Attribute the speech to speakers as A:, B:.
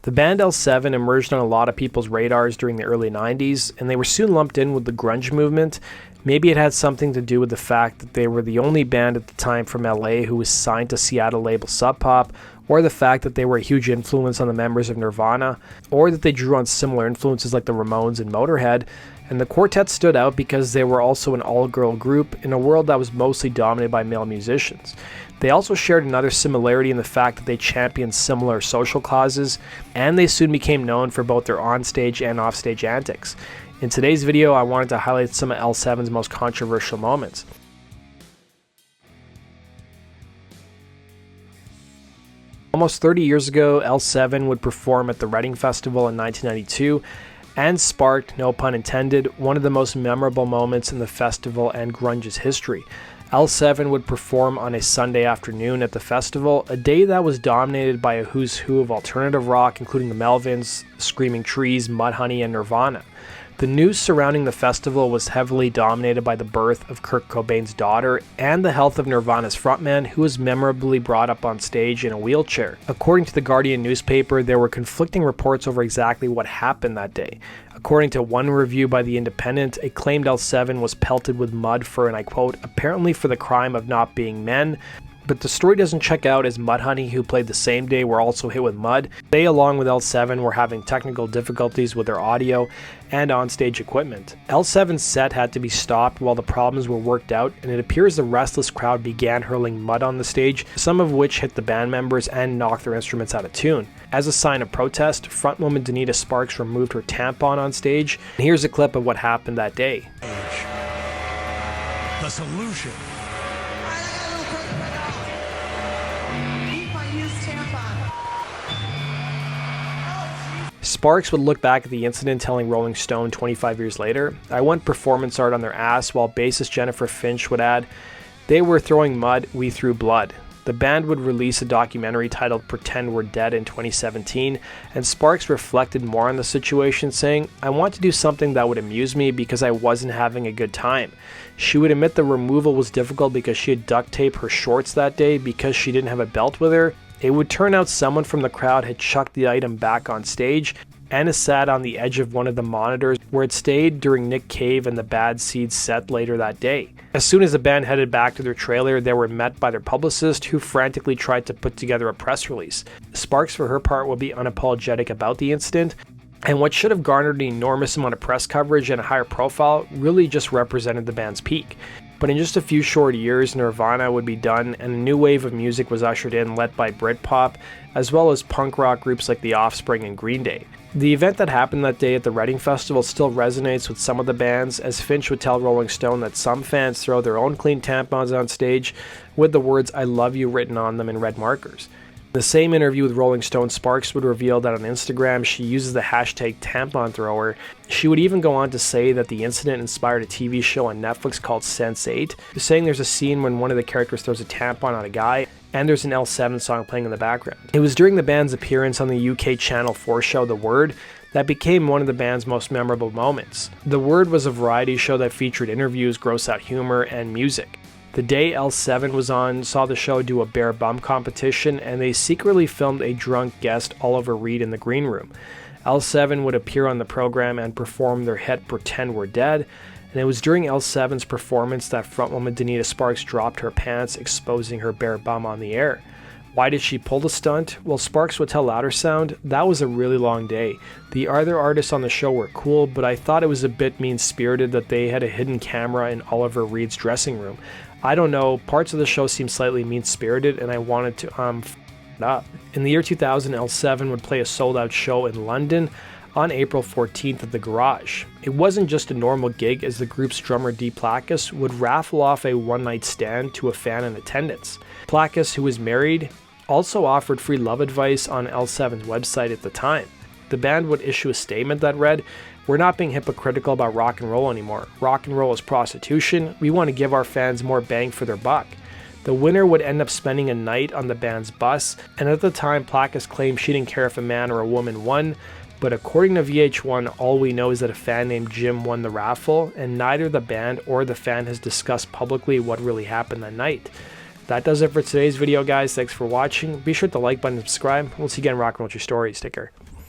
A: The band L7 emerged on a lot of people's radars during the early 90s, and they were soon lumped in with the grunge movement. Maybe it had something to do with the fact that they were the only band at the time from LA who was signed to Seattle label Sub Pop, or the fact that they were a huge influence on the members of Nirvana, or that they drew on similar influences like the Ramones and Motorhead. And the quartet stood out because they were also an all-girl group in a world that was mostly dominated by male musicians. They also shared another similarity in the fact that they championed similar social causes, and they soon became known for both their onstage and offstage antics. In today's video, I wanted to highlight some of L7's most controversial moments. Almost 30 years ago, L7 would perform at the Reading Festival in 1992, and sparked, no pun intended, one of the most memorable moments in the festival and grunge's history. L7 would perform on a Sunday afternoon at the festival, a day that was dominated by a who's who of alternative rock, including the Melvins, Screaming Trees, Mudhoney, and Nirvana. The news surrounding the festival was heavily dominated by the birth of Kurt Cobain's daughter and the health of Nirvana's frontman, who was memorably brought up on stage in a wheelchair. According to the Guardian newspaper, there were conflicting reports over exactly what happened that day. According to one review by The Independent, it claimed L7 was pelted with mud for, and I quote, apparently for the crime of not being men. But the story doesn't check out, as Mudhoney, who played the same day, were also hit with mud. They, along with L7, were having technical difficulties with their audio and onstage equipment. L7's set had to be stopped while the problems were worked out, and it appears the restless crowd began hurling mud on the stage, some of which hit the band members and knocked their instruments out of tune. As a sign of protest, frontwoman Donita Sparks removed her tampon on stage, and here's a clip of what happened that day.
B: The solution.
A: Sparks would look back at the incident, telling Rolling Stone 25 years later, I went performance art on their ass, while bassist Jennifer Finch would add, they were throwing mud, we threw blood. The band would release a documentary titled Pretend We're Dead in 2017, and Sparks reflected more on the situation, saying, I want to do something that would amuse me because I wasn't having a good time. She would admit the removal was difficult because she had duct taped her shorts that day because she didn't have a belt with her. It would turn out someone from the crowd had chucked the item back on stage, and it sat on the edge of one of the monitors where it stayed during Nick Cave and the Bad Seeds set later that day. As soon as the band headed back to their trailer, they were met by their publicist, who frantically tried to put together a press release. Sparks, for her part, would be unapologetic about the incident, and what should have garnered an enormous amount of press coverage and a higher profile really just represented the band's peak. But in just a few short years, Nirvana would be done, and a new wave of music was ushered in, led by Britpop, as well as punk rock groups like The Offspring and Green Day. The event that happened that day at the Reading Festival still resonates with some of the bands, as Finch would tell Rolling Stone that some fans throw their own clean tampons on stage with the words I love you written on them in red markers. In the same interview with Rolling Stone, Sparks would reveal that on Instagram she uses the hashtag tampon thrower. She would even go on to say that the incident inspired a TV show on Netflix called Sense8, saying there's a scene when one of the characters throws a tampon on a guy, and there's an L7 song playing in the background. It was during the band's appearance on the UK Channel 4 show The Word that became one of the band's most memorable moments. The Word was a variety show that featured interviews, gross-out humor, and music. The day L7 was on saw the show do a bare bum competition, and they secretly filmed a drunk guest, Oliver Reed, in the green room. L7 would appear on the program and perform their hit Pretend We're Dead, and it was during L7's performance that frontwoman Donita Sparks dropped her pants, exposing her bare bum on the air. Why did she pull the stunt? Well, Sparks would tell Louder Sound, that was a really long day. The other artists on the show were cool, but I thought it was a bit mean-spirited that they had a hidden camera in Oliver Reed's dressing room. I don't know, parts of the show seemed slightly mean-spirited, and I wanted to f it up. In the year 2000, L7 would play a sold-out show in London on April 14th at the Garage. It wasn't just a normal gig, as the group's drummer Dee Plakis would raffle off a one-night stand to a fan in attendance. Plakis, who was married, also offered free love advice on L7's website at the time. The band would issue a statement that read, "We're not being hypocritical about rock and roll anymore. Rock and roll is prostitution. We want to give our fans more bang for their buck." The winner would end up spending a night on the band's bus, and at the time Plakis claimed she didn't care if a man or a woman won, but according to VH1, all we know is that a fan named Jim won the raffle, and neither the band or the fan has discussed publicly what really happened that night. That does it for today's video, guys. Thanks for watching. Be sure to like button and subscribe. We'll see you again, Rock and Roll Your Stories. Take care.